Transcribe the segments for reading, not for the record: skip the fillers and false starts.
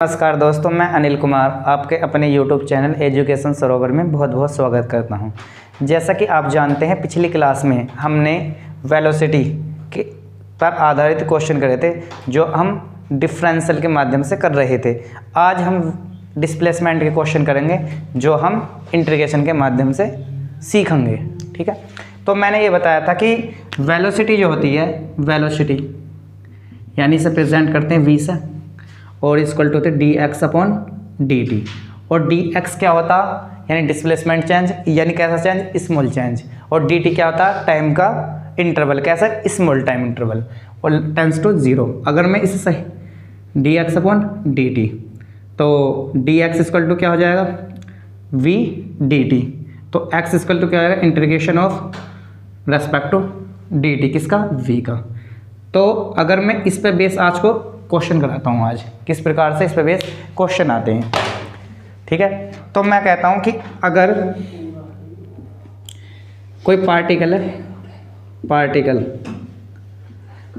नमस्कार दोस्तों, मैं अनिल कुमार आपके अपने YouTube चैनल एजुकेशन सरोवर में बहुत बहुत स्वागत करता हूं। जैसा कि आप जानते हैं, पिछली क्लास में हमने वेलोसिटी के पर आधारित क्वेश्चन करे थे जो हम डिफरेंशियल के माध्यम से कर रहे थे। आज हम डिस्प्लेसमेंट के क्वेश्चन करेंगे जो हम इंटीग्रेशन के माध्यम से सीखेंगे। ठीक है, तो मैंने ये बताया था कि वेलोसिटी जो होती है, वेलोसिटी यानी इसे प्रेजेंट करते हैं v से और इक्वल टू होते D X upon D T. और डी एक्स क्या होता यानी डिस्प्लेसमेंट चेंज, यानी कैसा चेंज, स्मॉल चेंज। और डी टी क्या होता टाइम का इंटरवल, कैसा, स्मॉल टाइम इंटरवल, और टेंस टू जीरो। अगर मैं इसे सही D X upon D T, तो डी एक्स इक्वल टू क्या हो जाएगा वी डी टी। तो एक्स इक्वल टू क्या आएगा integration of respect to D T, किसका, वी का। तो अगर मैं इस पे बेस आज को क्वेश्चन कराता हूँ, आज किस प्रकार से इस पे बेस क्वेश्चन आते हैं। ठीक है, तो मैं कहता हूँ कि अगर कोई पार्टिकल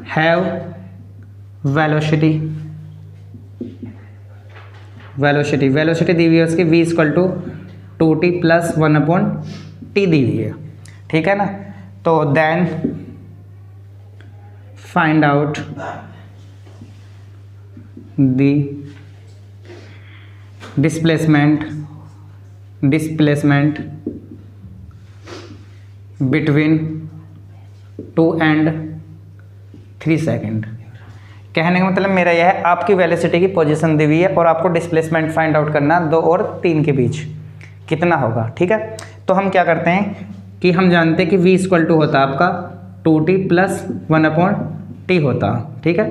हैव वेलोसिटी दी हुई है उसकी v equal to 2t plus 1 upon T दी हुई है। ठीक है ना, तो then find out the displacement between 2 and 3 second. कहने का मतलब मेरा यह है, आपकी वेलोसिटी की पोजीशन दी हुई है और आपको डिस्प्लेसमेंट फाइंड आउट करना 2 और 3 के बीच कितना होगा। ठीक है, तो हम क्या करते हैं कि हम जानते हैं कि v इक्वल टू होता आपका 2t प्लस 1 अपॉन टी होता। ठीक है,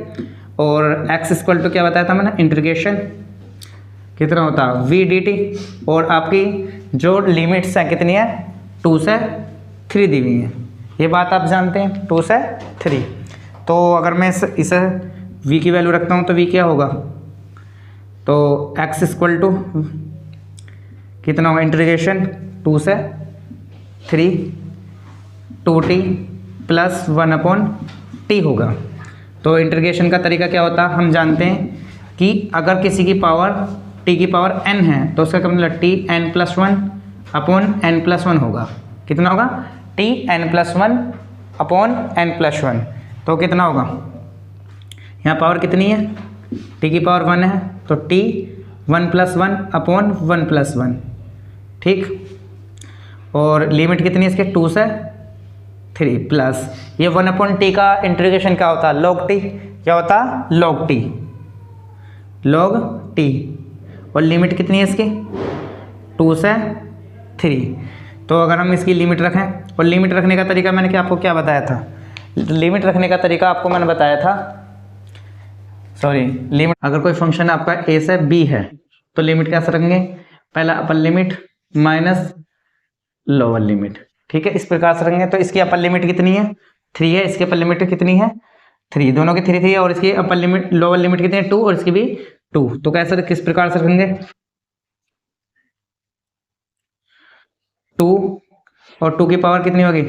और x इक्वल टू क्या बताया था मैंने, इंटीग्रेशन कितना होता v dt। और आपकी जो लिमिट्स हैं कितनी है, 2 से 3 दी हुई है, ये बात आप जानते हैं, 2 से 3। तो अगर मैं इसे v की वैल्यू रखता हूँ तो v क्या होगा, तो x इक्वल टू कितना होगा इंटीग्रेशन 2 से 3 2t प्लस 1 अपॉन टी होगा। तो इंटीग्रेशन का तरीका क्या होता है, हम जानते हैं कि अगर किसी की पावर t की पावर n है तो उसका क्या मतलब t n plus 1 upon n plus 1 होगा। कितना होगा, t n plus 1 upon n plus 1। तो कितना होगा, यहाँ पावर कितनी है, t की पावर 1 है तो टी 1 प्लस 1 अपॉन 1 प्लस 1। ठीक, और लिमिट कितनी है इसके, 2 से 3 प्लस ये 1 अपॉन टी का इंटीग्रेशन क्या होता है, लॉग टी। क्या होता, लॉग टी। और लिमिट कितनी है इसकी, 2 से 3। तो अगर हम इसकी लिमिट रखें, और लिमिट रखने का तरीका मैंने क्या आपको क्या बताया था, लिमिट रखने का तरीका आपको मैंने बताया था, लिमिट अगर कोई फंक्शन आपका a से b है तो लिमिट कैसे रखेंगे, पहला upper limit minus lower limit. ठीक है, इस प्रकार से रखेंगे। तो इसकी अपर लिमिट कितनी है, 3 है, इसकी अपर लिमिट कितनी है 3, दोनों की 3 है, और इसकी अपर लिमिट लोअर लिमिट कितनी है 2 और इसकी भी 2। तो कैसे, किस प्रकार से रखेंगे, 2 और 2 की पावर कितनी होगी,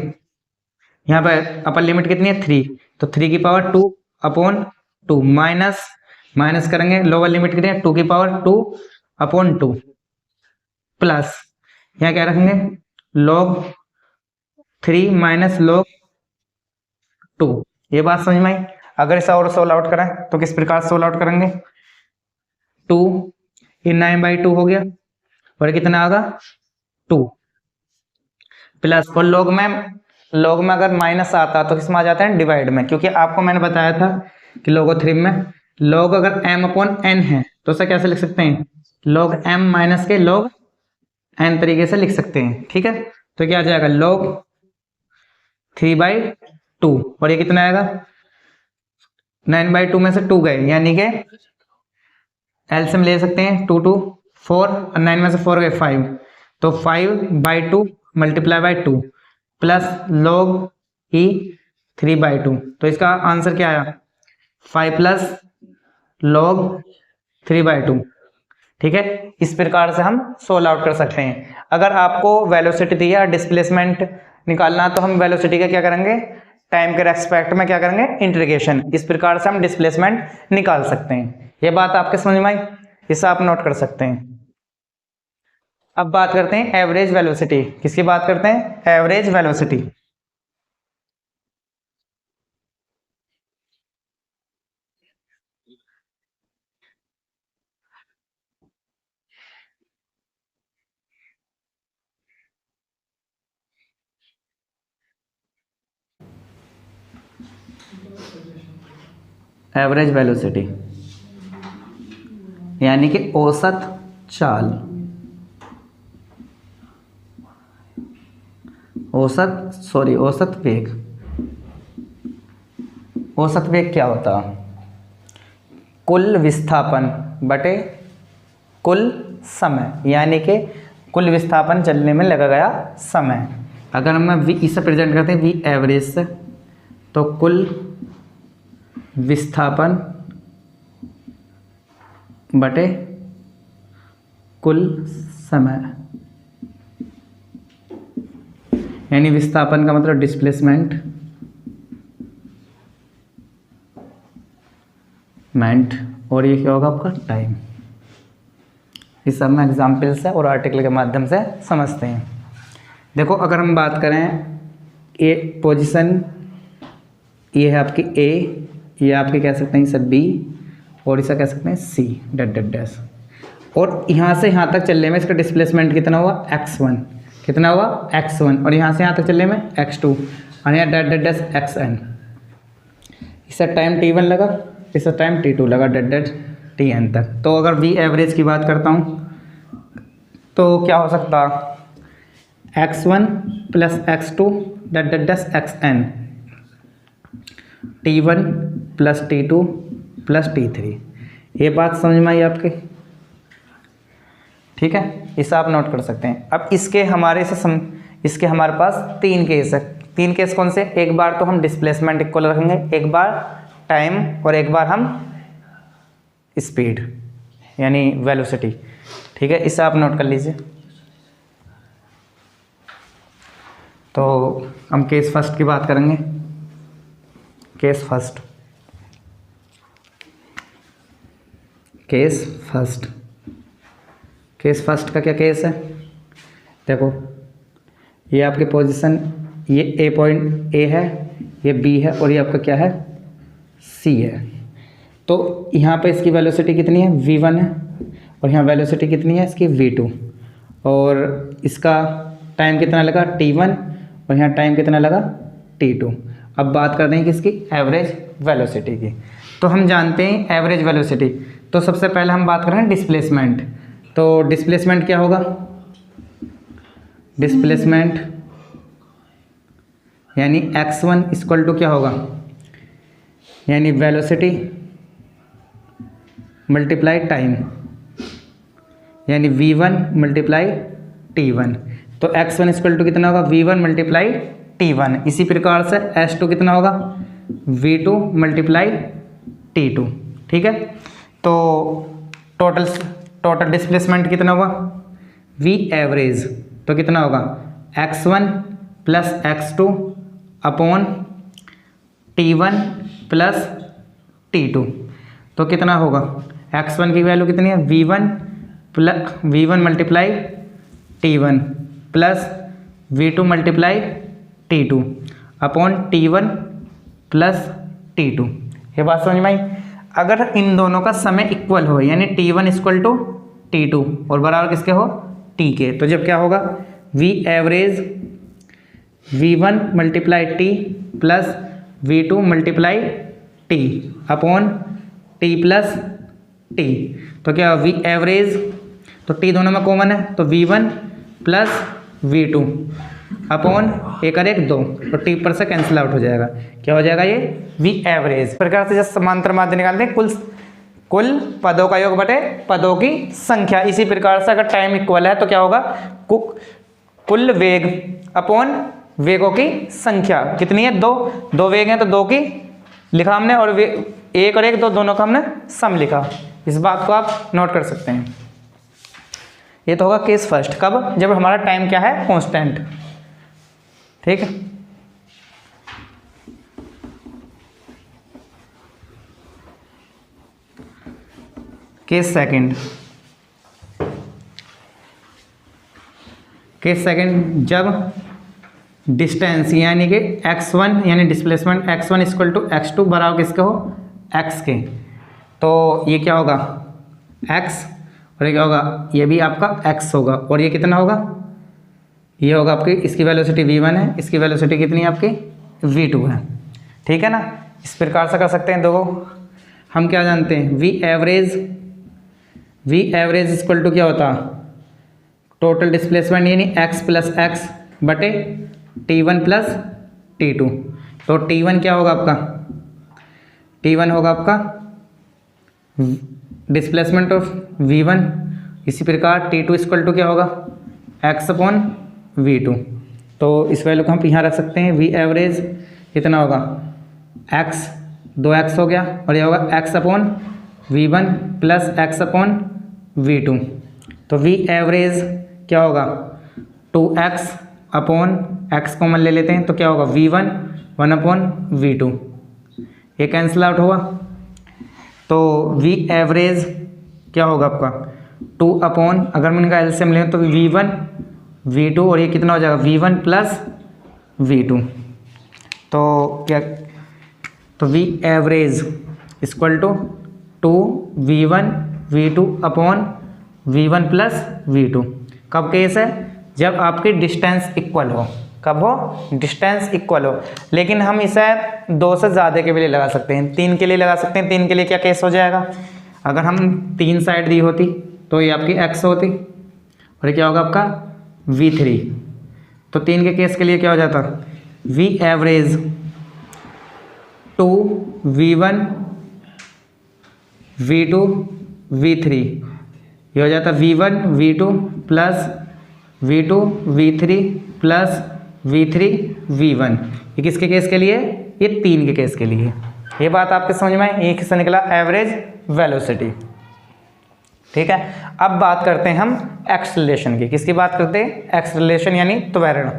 यहाँ पर अपर लिमिट कितनी है 3, तो 3 की पावर 2 अपॉन 2 माइनस करेंगे, लोअर लिमिट कितनी है 2 की पावर 2 अपॉन 2 प्लस यहाँ क्या रखेंगे लॉग 3 माइनस लॉग 2। ये बात समझ में आई। अगर इसे और सोल्व आउट करें तो किस प्रकार सोल्व आउट करेंगे, 2 ये 9/2 हो गया, और कितना आएगा 2 प्लस, और लॉग में अगर माइनस आता तो किसमें आ जाता है, डिवाइड में। क्योंकि आपको मैंने बताया था कि लोगोथ्रिम में लॉग अगर m अपॉन n है तो उसे कैसे लिख सकते हैं, लॉग m माइनस के लॉग n तरीके से लिख सकते हैं। ठीक है, तो क्या आ जाएगा लॉग 3/2, और ये कितना आएगा 9/2 में से 2 गए, यानी कि एलसीएम ले सकते हैं, 2 2 4 और 9 में से 4 गए 5, तो 5/2 मल्टीप्लाई बाई 2 प्लस लॉग ई 3/2। तो इसका आंसर क्या आया, 5 प्लस लॉग 3/2। ठीक है, इस प्रकार से हम सोल्व आउट कर सकते हैं। अगर आपको वेलोसिटी दी है डिस्प्लेसमेंट निकालना तो हम वेलोसिटी का क्या करेंगे, टाइम के रेस्पेक्ट में क्या करेंगे, इंटीग्रेशन। इस प्रकार से हम डिस्प्लेसमेंट निकाल सकते हैं। ये बात आपके समझ में आई। इसे आप नोट कर सकते हैं। अब बात करते हैं एवरेज वेलोसिटी। किसकी बात करते हैं? Average velocity. एवरेज वेलोसिटी यानी कि औसत चाल, औसत वेग। औसत वेग क्या होता? कुल विस्थापन बटे कुल समय, यानी कि कुल विस्थापन चलने में लगा गया समय। अगर हम वी इसे प्रेजेंट करते हैं वी एवरेज से, तो कुल विस्थापन बटे कुल समय, यानी विस्थापन का मतलब डिस्प्लेसमेंट और ये क्या होगा आपका टाइम। इस सब में एग्जाम्पल से और आर्टिकल के माध्यम से समझते हैं। देखो अगर हम बात करें ए पोजीशन, ये है आपकी ए, ये आपके कह सकते हैं इसे बी, और इसे कह सकते हैं सी डैट डैट डैश। और यहाँ से यहाँ तक चलने में इसका डिस्प्लेसमेंट कितना हुआ? x1। कितना हुआ? x1। और यहाँ से यहाँ तक चलने में x2, और यहाँ डैट डैट डैश xn। इससे टाइम t1 लगा, इससे टाइम t2 लगा, डैट डैट tn तक। तो अगर v एवरेज की बात करता हूँ तो क्या हो सकता? x1 plus x2 that that dash xn, t1 plus t2 plus t3। ये बात समझ में आई आपके? ठीक है, इसे आप नोट कर सकते हैं। अब इसके हमारे पास 3 केस है। 3 केस कौन से? एक बार तो हम डिस्प्लेसमेंट इक्वल रखेंगे, एक बार टाइम, और एक बार हम स्पीड यानी वेलोसिटी। ठीक है, इसे आप नोट कर लीजिए। तो हम केस फर्स्ट की बात करेंगे। केस फर्स्ट का क्या केस है? देखो ये आपकी पोजीशन, ये ए पॉइंट ए है, ये बी है, और ये आपका क्या है? सी है। तो यहाँ पे इसकी वेलोसिटी कितनी है? v1 है, और यहाँ वेलोसिटी कितनी है इसकी? v2। और इसका टाइम कितना लगा? t1, और यहाँ टाइम कितना लगा? t2। अब बात कर रहे हैं किसकी? एवरेज वेलोसिटी की। तो हम जानते हैं एवरेज वेलोसिटी, तो सबसे पहले हम बात कर रहे हैं डिस्प्लेसमेंट। तो डिस्प्लेसमेंट क्या होगा? डिस्प्लेसमेंट यानी x1 इक्वल टू क्या होगा? यानी वेलोसिटी मल्टीप्लाई टाइम, यानी v1 मल्टीप्लाई t1। तो x1 इक्वल टू कितना होगा? v1 multiply t1। इसी प्रकार से s2 कितना होगा? v2 multiply t2। ठीक है, तो टोटल डिस्प्लेसमेंट कितना होगा? v एवरेज, तो कितना होगा? x1 plus x2 upon t1 plus t2। तो कितना होगा? x1 की वैल्यू कितनी है? v1 multiply t1 plus v2 multiply t2 upon t1 plus t2। ये बात समझ में आई? अगर इन दोनों का समय इक्वल हो, यानी t1 इक्वल टू t2 और बराबर किसके हो? t के, तो जब क्या होगा? v average v1 multiply t plus v2 multiply t upon t plus t। तो क्या v एवरेज, तो t दोनों में कॉमन है, तो v1 प्लस v2 अपॉन 1 और 1 2, तो t पर से कैंसिल आउट हो जाएगा। क्या हो जाएगा? ये v एवरेज। प्रकार से जब समांतर माध्य निकालते हैं कुल पदों का योग बटे पदों की संख्या। इसी प्रकार से अगर टाइम इक्वल है तो क्या होगा? कुल वेग अपॉन वेगों की संख्या कितनी है? 2 वेग हैं तो 2 की लिखा हमने, और 1 और 1 2 दोनों का हमने सम लिखा। इस बात को आप नोट कर सकते हैं। ये तो होगा केस फर्स्ट। कब? जब हमारा टाइम क्या है? कांस्टेंट। ठीक है, केस सेकंड जब डिस्टेंस यानी कि x1 यानी displacement x1 equal to x2 बराबर किसके हो, x के, तो ये क्या होगा x और ये क्या होगा, ये भी आपका x होगा और ये कितना होगा, ये होगा आपकी, इसकी वेलोसिटी v1 है, इसकी वेलोसिटी कितनी है आपकी v2 है। ठीक है ना, इस प्रकार से कर सकते हैं। देखो हम क्या जानते हैं, v एवरेज इक्वल टू क्या होता, टोटल डिस्प्लेसमेंट यानी x प्लस एक्स बटे t1 प्लस t2। तो t1 क्या होगा आपका, t1 होगा आपका डिस्प्लेसमेंट ऑफ v1, इसी प्रकार t2 इक्वल टू क्या होगा x अपॉन v2। तो इस वैल्यू को हम यहाँ रख सकते हैं, v एवरेज कितना होगा x, 2x हो गया और ये होगा x upon v1 plus x upon v2। तो v एवरेज क्या होगा 2x अपॉन x कॉमन ले लेते हैं तो क्या होगा v1 1 अपॉन v2, ये कैंसिल आउट हुआ। तो v एवरेज क्या होगा आपका 2 अपॉन, अगर मैं इनका एलसीएम लें तो v1 v2 और ये कितना हो जाएगा v1 प्लस v2। तो क्या, तो v average equal to 2 v1 v2 upon v1 plus v2। कब केस है, जब आपकी डिस्टेंस इक्वल हो, कब हो, डिस्टेंस इक्वल हो। लेकिन हम इसे 2 से ज़्यादा के लिए लगा सकते हैं, 3 के लिए लगा सकते हैं। 3 के लिए क्या केस हो जाएगा, अगर हम 3 साइड दी होती तो ये आपकी x होती और ये क्या होगा आपका v3। तो 3 के केस के लिए क्या हो जाता, v average 2 v1 v2 v3, ये हो जाता v1 v2 plus v2 v3 plus v3 v1। ये किसके केस के लिए, ये 3 के केस के लिए। ये बात आपके समझ में आई, ये किससे निकला एवरेज वेलोसिटी। ठीक है, अब बात करते हैं हम एक्सेलरेशन की। किसकी बात करते हैं, एक्सेलरेशन यानी त्वरण।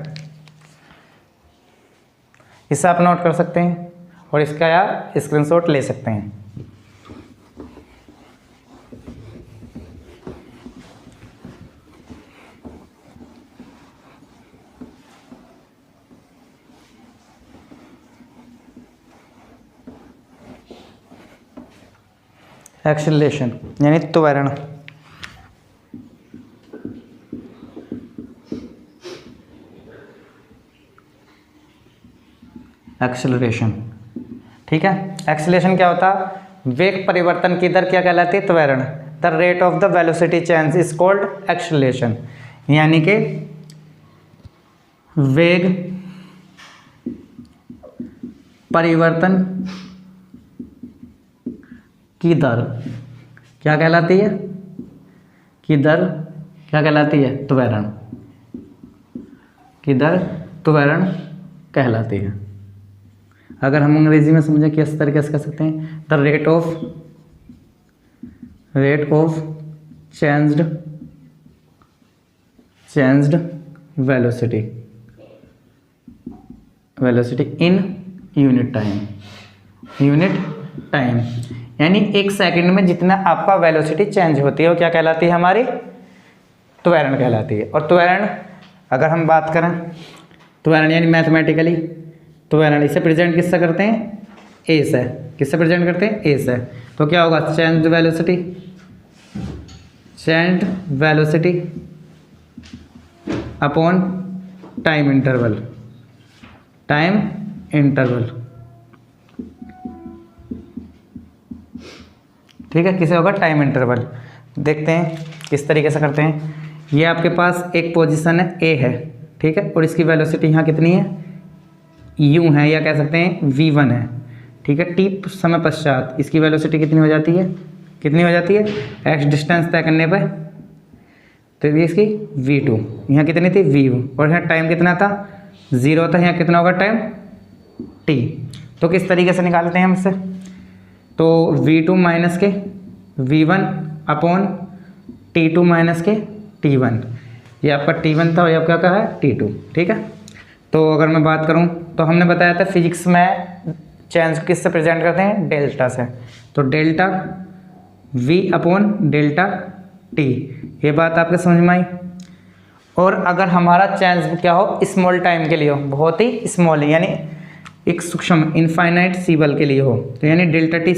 इसे आप नोट कर सकते हैं और इसका यार स्क्रीनशॉट ले सकते हैं। एक्सेलरेशन यानी त्वरण। एक्सेलरेशन, ठीक है। एक्सेलरेशन क्या होता, वेग परिवर्तन की दर क्या कहलाती है, त्वरण। The rate of the velocity change is called acceleration, यानी कि वेग परिवर्तन की दर क्या कहलाती है, की दर क्या कहलाती है, त्वरण की दर त्वरण कहलाती है। अगर हम अंग्रेजी में समझें किस तरीके से कह सकते हैं, the rate of changed velocity in unit time, यानी 1 सेकंड में जितना आपका वेलोसिटी चेंज होती है वो क्या कहलाती है, हमारी त्वरण कहलाती है। और त्वरण अगर हम बात करें, त्वरण यानी मैथमेटिकली त्वरण इसे प्रेजेंट किससे करते हैं, ए से। किससे प्रेजेंट करते हैं, ए से। तो क्या होगा, changed velocity upon time interval. ठीक है, किसे होगा, टाइम इंटरवल। देखते हैं किस तरीके से करते हैं। ये आपके पास एक पोजीशन है ए है, ठीक है, और इसकी वेलोसिटी यहाँ कितनी है, u है, या कह सकते हैं v1 है, ठीक है। t समय पश्चात इसकी वेलोसिटी कितनी हो जाती है, x डिस्टेंस तय करने पर, तो ये इसकी v2, यहाँ कितनी थी v1, और यहाँ टाइम कितना था 0 था, यहाँ कितना होगा टाइम t। तो किस तरीके से निकालते हैं हम इससे, तो v2 माइनस के v1 अपॉन t2 माइनस के t1, ये आपका t1 था और ये आपका क्या है t2, ठीक है। तो अगर मैं बात करूं तो हमने बताया था फिजिक्स में चेंज किससे प्रेजेंट करते हैं, डेल्टा से। तो delta v upon delta t। ये बात आपके समझ में आई। और अगर हमारा चेंज क्या हो, स्मॉल टाइम के लिए हो, बहुत ही स्मॉल यानी एक सूक्ष्म इनफाइनाइट सी बल के लिए हो, तो यानी डेल्टा टी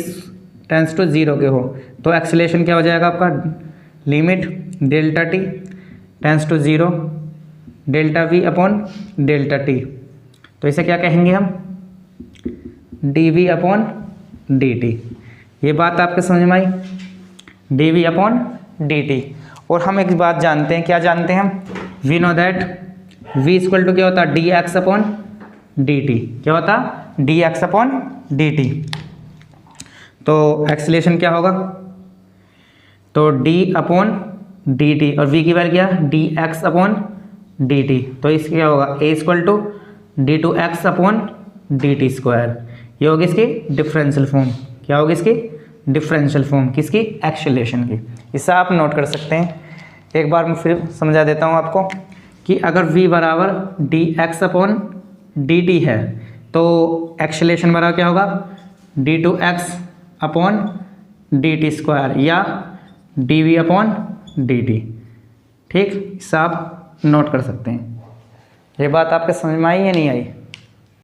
टेंस टू 0 के हो, तो एक्सेलरेशन क्या हो जाएगा आपका, limit delta T tends to 0 delta V upon delta T. तो इसे क्या कहेंगे हम, D V upon D T. ये बात आपके समझ में आई, D V upon D T. और हम एक बात जानते हैं, क्या जानते हैं हम, we know that V equal to क्या होता है, D X upon D T. क्या होता, D X upon D T. तो एक्सेलरेशन क्या होगा, तो डी अपॉन डी टी और वी की वैल्यू क्या, D X upon D T. तो इसका क्या होगा, A equal to D two X upon D T square. ये होगी इसकी डिफरेंशियल फॉर्म। क्या होगी इसकी डिफरेंशियल फॉर्म, किसकी, एक्सेलरेशन की। इसे आप नोट कर सकते हैं। एक बार मैं फिर समझा देता हूँ आपको कि अगर v बराबर D X upon D T है तो एक्सेलरेशन बराबर क्या होगा, D two X upon D T square या D V upon D T. ठीक, इसे आप नोट कर सकते हैं। ये बात आपके समझ में आई या नहीं आई।